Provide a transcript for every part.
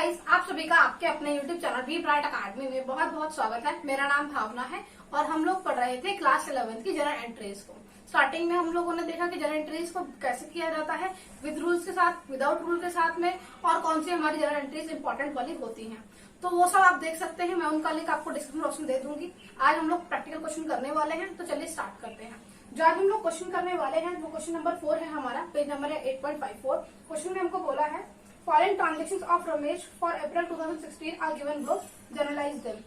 Guys, आप सभी का आपके अपने YouTube channel B bright academy में बहुत बहुत स्वागत है। मेरा नाम भावना है और हम लोग पढ़ रहे थे क्लास 11 की जनरल एंट्रीज को। स्टार्टिंग में हम लोगों ने देखा कि जनरल एंट्रीज को कैसे किया जाता है, विद रूल्स के साथ, विदाउट रूल के साथ में, और कौन सी हमारी जनरल एंट्रीज इंपॉर्टेंट वाली होती हैं। तो वो सब आप देख सकते हैं, मैं उनका लिंक आपको डिस्क्रिप्शन बॉक्स में दे दूंगी। आज हम लोग प्रैक्टिकल क्वेश्चन करने वाले हैं, तो चलिए स्टार्ट करते हैं। जो आज हम लोग क्वेश्चन करने वाले हैं वो क्वेश्चन नंबर 4 है हमारा, पेज नंबर है 8.54। क्वेश्चन में हमको बोला है foreign transaction of Ramesh for April 2016 are given below, journalise them.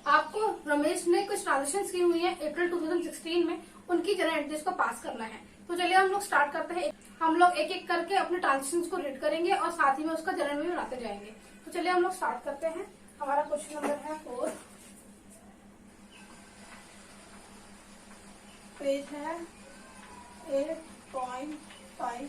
आपको रमेश ने कुछ ट्रांजेक्शन की हुई है अप्रैल 2016 में, उनकी जनरल एंट्रीज को पास करना है। तो चलिए हम लोग स्टार्ट करते हैं। हम लोग एक एक करके अपने ट्रांजेक्शन को रीड करेंगे और साथ ही में उसका जनरल भी बनाते जाएंगे। तो चलिए हम लोग स्टार्ट करते हैं। हमारा क्वेश्चन नंबर है 4, पेज है 8.54।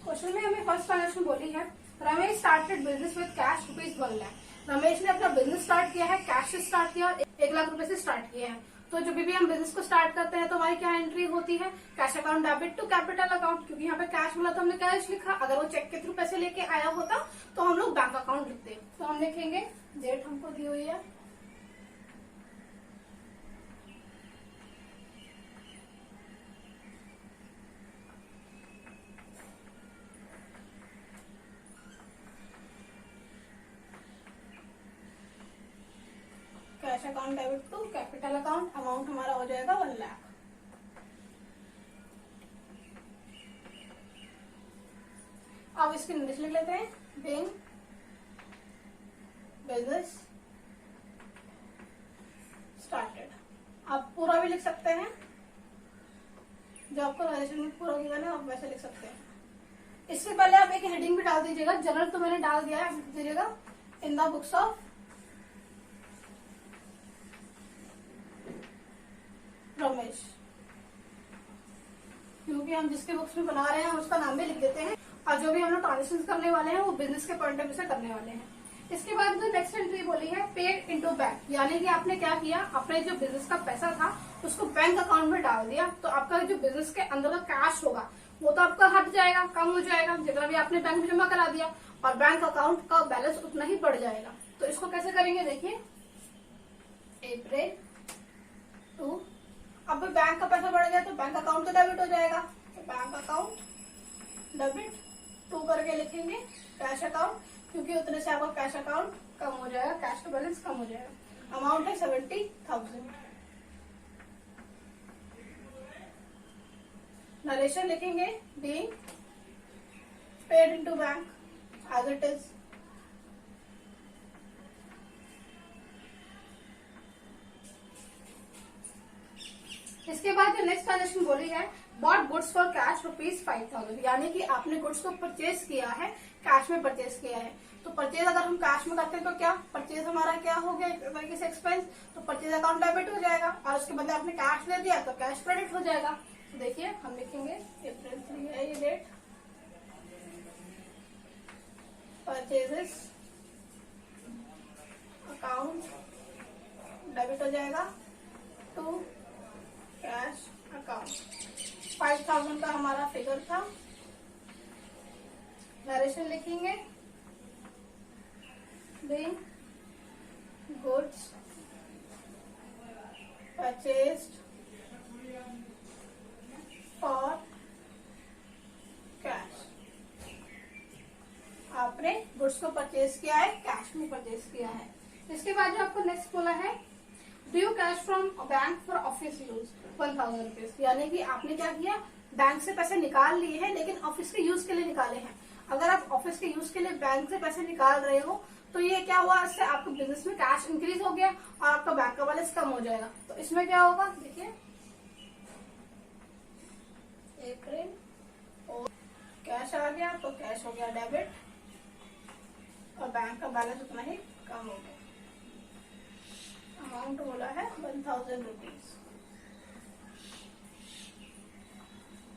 क्वेश्चन में हमें फर्स्ट ट्रांजेक्शन बोली है Ramesh started business with cash ₹1 lakh. Ramesh ने अपना बिजनेस स्टार्ट किया है, कैश से स्टार्ट किया और 1 लाख रुपए से स्टार्ट किया है। तो जब भी हम बिजनेस को स्टार्ट करते हैं तो हमारी क्या एंट्री होती है, cash account debit to capital account. क्योंकि यहाँ पे कैश बोला तो हमने कैश लिखा, अगर वो चेक के थ्रू पैसे लेके आया होता तो हम लोग बैंक अकाउंट लिखते। तो हम लिखेंगे, डेट हमको दी हुई है cash account debit to capital account, amount हमारा हो जाएगा 1 लाख। अब इसकी इंग्लिश लिख लेते हैं, बीइंग बिजनेस स्टार्टेड। आप पूरा भी लिख सकते हैं, जो आपको राइजेशन में पूरा गिवन है आप वैसे लिख सकते हैं। इससे पहले आप एक हेडिंग भी डाल दीजिएगा, जनरल तो मैंने डाल दिया है, दीजिएगा in the books of Ramesh, क्योंकि हम जिसके बुक्स में बना रहे हैं उसका नाम भी लिख देते हैं। और जो भी हम लोग ट्रांजेक्शन करने वाले हैं वो बिजनेस के पॉइंट ऑफ व्यू से करने वाले हैं। इसके बाद जो नेक्स्ट एंट्री बोली है पेड इनटू बैंक, यानी कि आपने क्या किया, अपने जो बिजनेस का पैसा था उसको बैंक अकाउंट में डाल दिया। तो आपका जो बिजनेस के अंदर का कैश होगा वो तो आपका हट जाएगा, कम हो जाएगा, जितना भी आपने बैंक में जमा करा दिया, और बैंक अकाउंट का बैलेंस उतना ही बढ़ जाएगा। तो इसको कैसे करेंगे, देखिए अप्रैल 2, अब बैंक का पैसा बढ़ गया तो बैंक अकाउंट तो डेबिट हो जाएगा, तो बैंक अकाउंट डेबिट 2 करके लिखेंगे कैश अकाउंट, क्योंकि उतने से आपका कैश अकाउंट कम हो जाएगा, कैश का बैलेंस कम हो जाएगा। अमाउंट है 70,000। नरेशन लिखेंगे being paid into bank as it is. इसके बाद जो नेक्स्ट ट्रांजेक्शन बोली है बॉट गुड्स फॉर कैश ₹5,000, यानी कि आपने गुड्स को परचेज किया है, कैश में परचेज किया है। तो परचेज अगर हम कैश में करते हैं तो क्या परचेज हमारा क्या हो गया, एक तरीके से एक्सपेंस, तो परचेज अकाउंट डेबिट हो जाएगा, और उसके बदले आपने कैश दे दिया तो कैश क्रेडिट हो जाएगा। तो देखिए हम लिखेंगे अप्रैल 3 है ये डेट, परचेजेस अकाउंट डेबिट हो जाएगा टू कैश अकाउंट। 5,000 का हमारा फिगर था। नरेशन लिखेंगे being goods purchased for cash. आपने गुड्स को परचेज किया है, कैश में परचेज किया है। इसके बाद जो आपको नेक्स्ट बोला है due cash from bank for office use ₹1,000, यानी कि आपने क्या किया, बैंक से पैसे निकाल लिए हैं लेकिन ऑफिस के यूज के लिए निकाले हैं। अगर आप ऑफिस के यूज के लिए बैंक से पैसे निकाल रहे हो तो ये क्या हुआ, इससे आपके बिजनेस में कैश इंक्रीज हो गया और आपका बैंक का बैलेंस कम हो जाएगा। तो इसमें क्या होगा, देखिए अप्रैल और कैश आ गया तो कैश हो गया डेबिट और बैंक का बैलेंस उतना ही कम हो गया। अमाउंट बोला है ₹1,000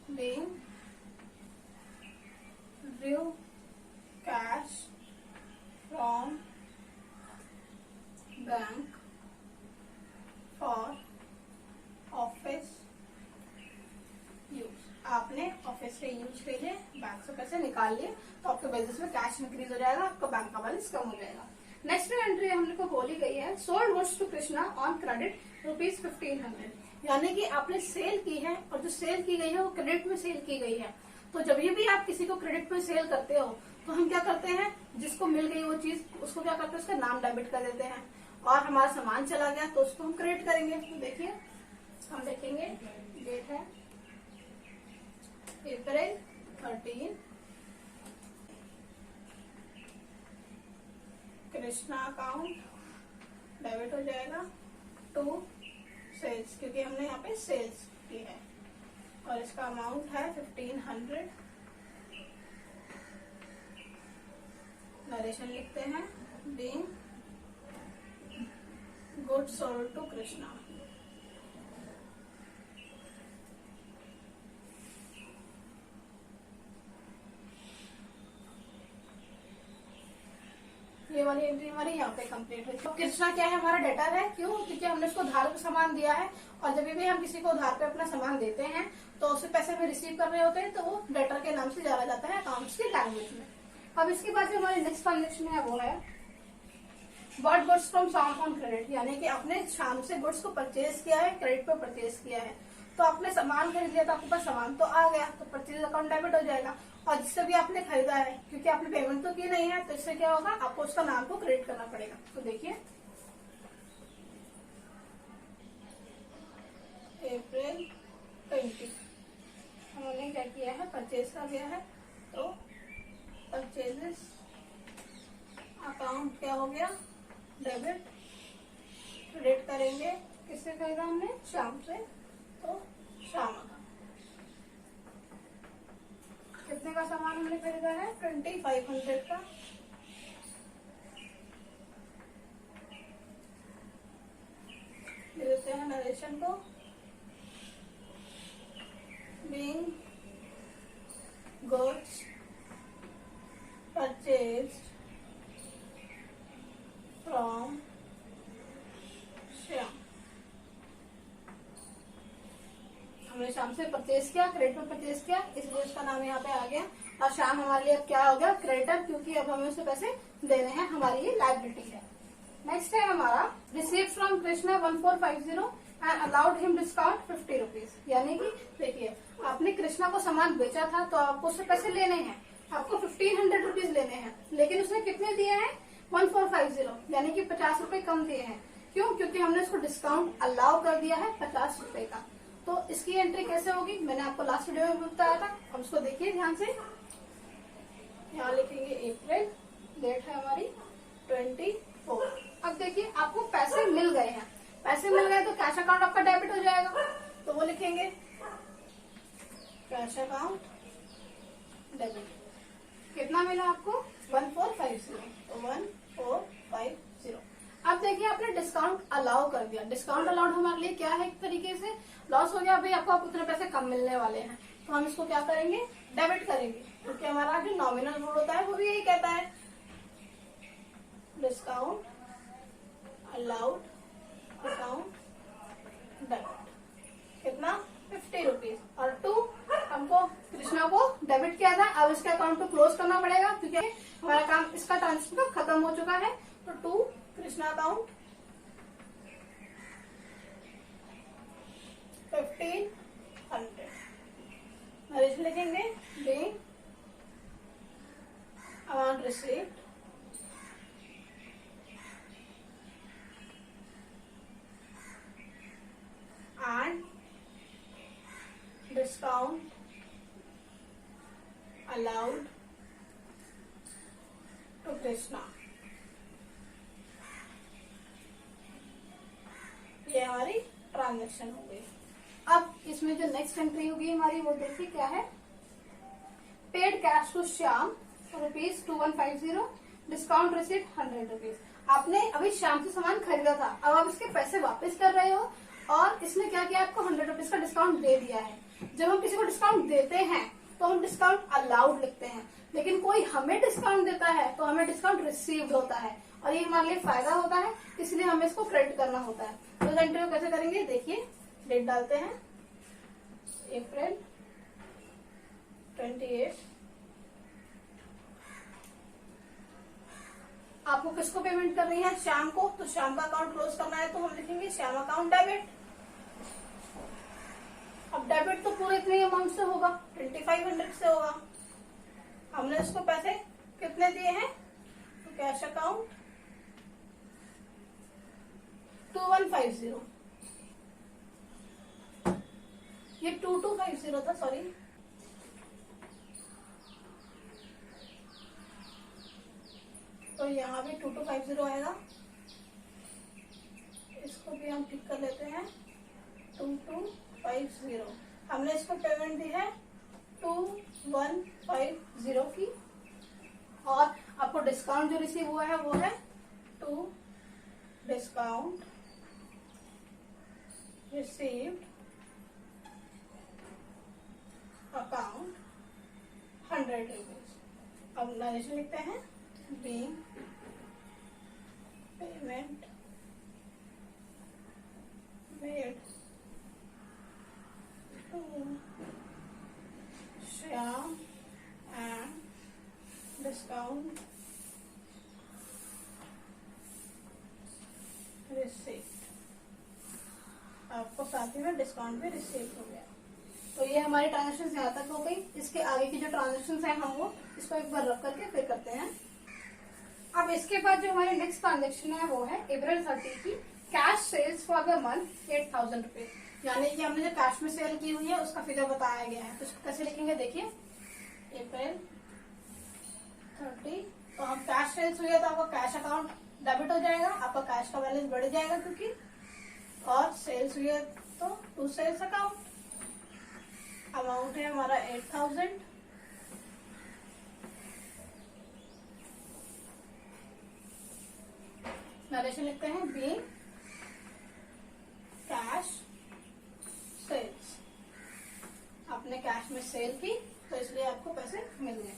being due cash from bank for office use. आपने ऑफिस के यूज के लिए बैंक से पैसे निकाल लिए तो आपके बिजनेस में कैश इंक्रीज हो जाएगा, आपका बैंक का बैलेंस कम हो जाएगा। नेक्स्ट एंट्री हमने को बोली गई है sold goods to Krishna on credit ₹1500, यानी कि आपने सेल की है और जो सेल की गई है वो क्रेडिट में सेल की गई है। तो जब भी आप किसी को क्रेडिट में सेल करते हो तो हम क्या करते हैं, जिसको मिल गई वो चीज उसको क्या करते हैं, उसका नाम डेबिट कर देते हैं, और हमारा सामान चला गया तो उसको हम क्रेडिट करेंगे। तो देखिए हम देखेंगे, डेट है अप्रैल 13, कृष्णा अकाउंट डेबिट हो जाएगा टू सेल्स, क्योंकि हमने यहाँ पे सेल्स की है, और इसका अमाउंट है 1500। नरेशन लिखते हैं, being goods sold to Krishna. ये वाली एंट्री हमारी यहाँ पे कंप्लीट हुई। तो कृष्णा क्या है, हमारा डेटर है। क्यों? क्योंकि हमने उसको उधार पे सामान दिया है, और जब भी हम किसी को उधार पे अपना सामान देते हैं तो उससे पैसे में रिसीव कर रहे होते हैं, तो वो डेटर के नाम से जाना जाता है अकाउंट्स की लैंग्वेज में। अब इसके बाद जो हमारी नेक्स्ट ट्रांजेक्शन है वो है bought goods from Shyam on credit, यानी कि आपने श्याम से गुड्स को परचेज किया है, क्रेडिट पे परचेज किया है। तो आपने सामान खरीद लिया, तो आपके पास सामान तो आ गया, तो परचेज अकाउंट डेबिट हो जाएगा। और जिससे भी आपने खरीदा है, क्योंकि आपने पेमेंट तो की नहीं है, तो इससे क्या होगा, आपको उसका नाम को क्रेडिट करना पड़ेगा। तो देखिए अप्रैल 20 हमने क्या किया है, परचेज का गया है, तो परचेजेस अकाउंट क्या हो गया, डेबिट। क्रेडिट करेंगे, किससे खरीदा हमने, श्याम से, तो श्याम अकाउंट। कितने का सामान हमने खरीदा है, 2500 का। देते हैं नरेशन को, being goods purchased from Shyam. हमने श्याम से परचेज किया, क्रेडिट में परचेज किया, इसलिए उसका नाम यहाँ पे आ गया। और श्याम हमारे लिए अब क्या हो गया, क्रेडिटर, क्योंकि अब हमें उसे पैसे देने हैं, हमारी ये लायबिलिटी है। नेक्स्ट है हमारा receive from Krishna 1450 and allowed him discount 50 rupees, यानी कि देखिए आपने कृष्णा को सामान बेचा था तो आपको उससे पैसे लेने हैं, आपको 1500 रुपीज लेने हैं, लेकिन उसने कितने दिए हैं, 1450, यानी कि 50 रुपए कम दिए हैं। क्यों? क्योंकि हमने उसको डिस्काउंट अलाउ कर दिया है 50 रुपए का। तो इसकी एंट्री कैसे होगी, मैंने आपको लास्ट वीडियो में बताया था। अब उसको देखिए ध्यान से, यहाँ लिखेंगे अप्रैल, डेट है हमारी 24। अब देखिए आपको पैसे मिल गए हैं, पैसे मिल गए तो कैश अकाउंट आपका डेबिट हो जाएगा, तो वो लिखेंगे कैश अकाउंट डेबिट। कितना मिला आपको, 1450, तो 1450। अब देखिए आपने डिस्काउंट अलाउ कर दिया, डिस्काउंट अलाउड हमारे लिए क्या है, एक तरीके से लॉस हो गया भाई, आपको उतने पैसे कम मिलने वाले हैं, तो हम इसको क्या करेंगे, डेबिट करेंगे, क्योंकि हमारा जो नॉमिनल रूल होता है वो भी यही कहता है, डिस्काउंट अलाउड अकाउंट डेबिट। कितना, 50 रुपीज, और 2 हमको कृष्णा को डेबिट किया था, अब इसके अकाउंट को क्लोज करना पड़ेगा, क्योंकि हमारा काम इसका ट्रांजेक्शन खत्म हो चुका है। तो 2 कृष्णा अकाउंट 1500 नरेश लिखेंगे, being amount received and discount allowed to Krishna। ये हमारी ट्रांजेक्शन हो गई। अब इसमें जो नेक्स्ट एंट्री होगी हमारी, वो देखिए क्या है, paid cash to Shyam ₹2150, discount received 100 rupees. आपने अभी श्याम से सामान खरीदा था, अब आप इसके पैसे वापस कर रहे हो, और इसने क्या किया, आपको 100 रुपीज का डिस्काउंट दे दिया है। जब हम किसी को डिस्काउंट देते हैं तो हम डिस्काउंट अलाउड लिखते हैं, लेकिन कोई हमें डिस्काउंट देता है तो हमें डिस्काउंट रिसीव्ड होता है, और ये हमारे लिए फायदा होता है, इसलिए हमें इसको क्रेडिट करना होता है। तो इस एंट्री को कैसे करेंगे, देखिए डेट डालते हैं, अप्रैल 28, आपको किसको पेमेंट करनी है? श्याम को। तो श्याम का अकाउंट क्लोज करना है तो हम लिखेंगे श्याम अकाउंट डेबिट। अब डेबिट तो पूरे इतने अमाउंट से होगा, 2500 से होगा। हमने उसको पैसे कितने दिए हैं? तो कैश अकाउंट 2150, ये 2250 था, सॉरी। तो यहाँ भी 2250 आएगा। इसको भी हम टिक कर लेते हैं 2250। हमने इसको पेमेंट दी है 2150 की, और आपको डिस्काउंट जो रिसीव हुआ है वो है डिस्काउंट रिसीव्ड अकाउंट 100 रुपीज। अब नरेशन लिखते हैं being payment made to Shyam and discount receipt। आपको साथ ही में डिस्काउंट भी रिसीव हो गया। तो ये हमारी ट्रांजेक्शन यहाँ तक हो गई। इसके आगे की जो ट्रांजेक्शन है हम वो इसको एक बार रख करके फिर करते हैं। अब इसके बाद जो हमारी नेक्स्ट ट्रांजेक्शन है वो है अप्रैल 30 की cash sales for the month 8000 रुपए, यानी कि हमने जो कैश में सेल की हुई है उसका फिगर बताया गया है। तो इसको कैसे लिखेंगे? देखिए अप्रैल 30, तो हम कैश सेल्स हुई है तो आपका कैश अकाउंट डेबिट हो जाएगा, आपका कैश का बैलेंस बढ़ जाएगा क्योंकि, और सेल्स हुई है तो टू सेल्स अकाउंट, अमाउंट है हमारा 8000। नरेशन लिखते हैं बीइंग कैश सेल्स। आपने कैश में सेल की तो इसलिए आपको पैसे मिल गए।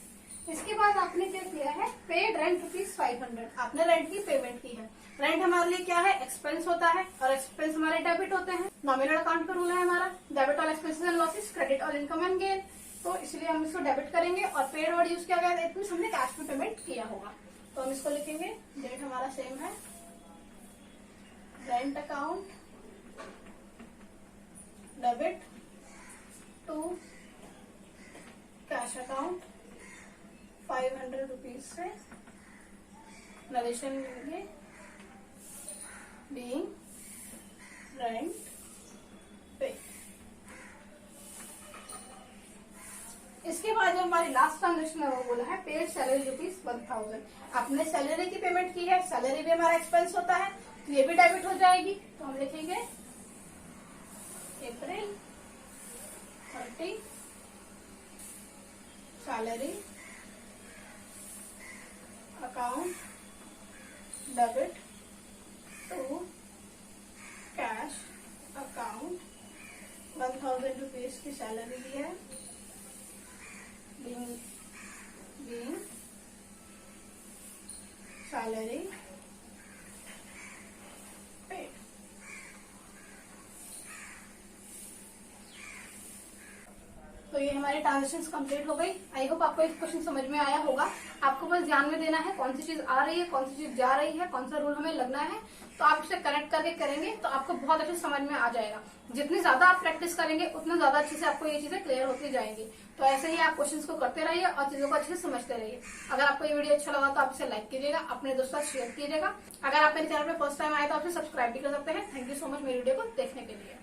इसके बाद आपने क्या किया है? Paid rent ₹500। आपने रेंट की पेमेंट की है। रेंट हमारे लिए क्या है? एक्सपेंस होता है, और एक्सपेंस हमारे डेबिट होते हैं। नॉमिनल अकाउंट का रूल है हमारा debit all expenses and losses, credit all income and gain. तो इसलिए हम इसको डेबिट करेंगे, और पेड वर्ड यूज किया गया है, इतनी हमने कैश में पेमेंट किया होगा। तो हम इसको लिखेंगे, डेट हमारा सेम है, rent account debit to cash account 500 rupees से। नरेशन लेंगे बीइंग रेंट पे। इसके बाद जो हमारी लास्ट ट्रांजेक्शन है वो बोला है पेड सैलरी ₹1000। आपने सैलरी की पेमेंट की है, सैलरी भी हमारा एक्सपेंस होता है तो ये भी डेबिट हो जाएगी। तो हम लिखेंगे April 30 salary account debit to cash account 1000 rupees की सैलरी दी है, बीइंग सैलरी पेड। तो ये हमारी ट्रांजेक्शन कंप्लीट हो गई। आई होप आपको एक क्वेश्चन समझ में आया होगा। आपको बस ध्यान में देना है कौन सी चीज आ रही है, कौन सी चीज जा रही है, कौन सा रूल हमें लगना है। तो आप इसे कनेक्ट करके करेंगे तो आपको बहुत अच्छे समझ में आ जाएगा। जितनी ज्यादा आप प्रैक्टिस करेंगे उतना ज्यादा अच्छे से आपको ये चीजें क्लियर होती जाएंगी। तो ऐसे ही आप क्वेश्चंस को करते रहिए और चीजों को अच्छे से समझते रहिए। अगर आपको ये वीडियो अच्छा लगा तो आप इसे लाइक कीजिएगा, अपने दोस्तों से शेयर कीजिएगा। अगर आप मेरे चैनल पे फर्स्ट टाइम आए तो आप इसे सब्सक्राइब भी कर सकते हैं। थैंक यू सो मच मेरी वीडियो को देखने के लिए।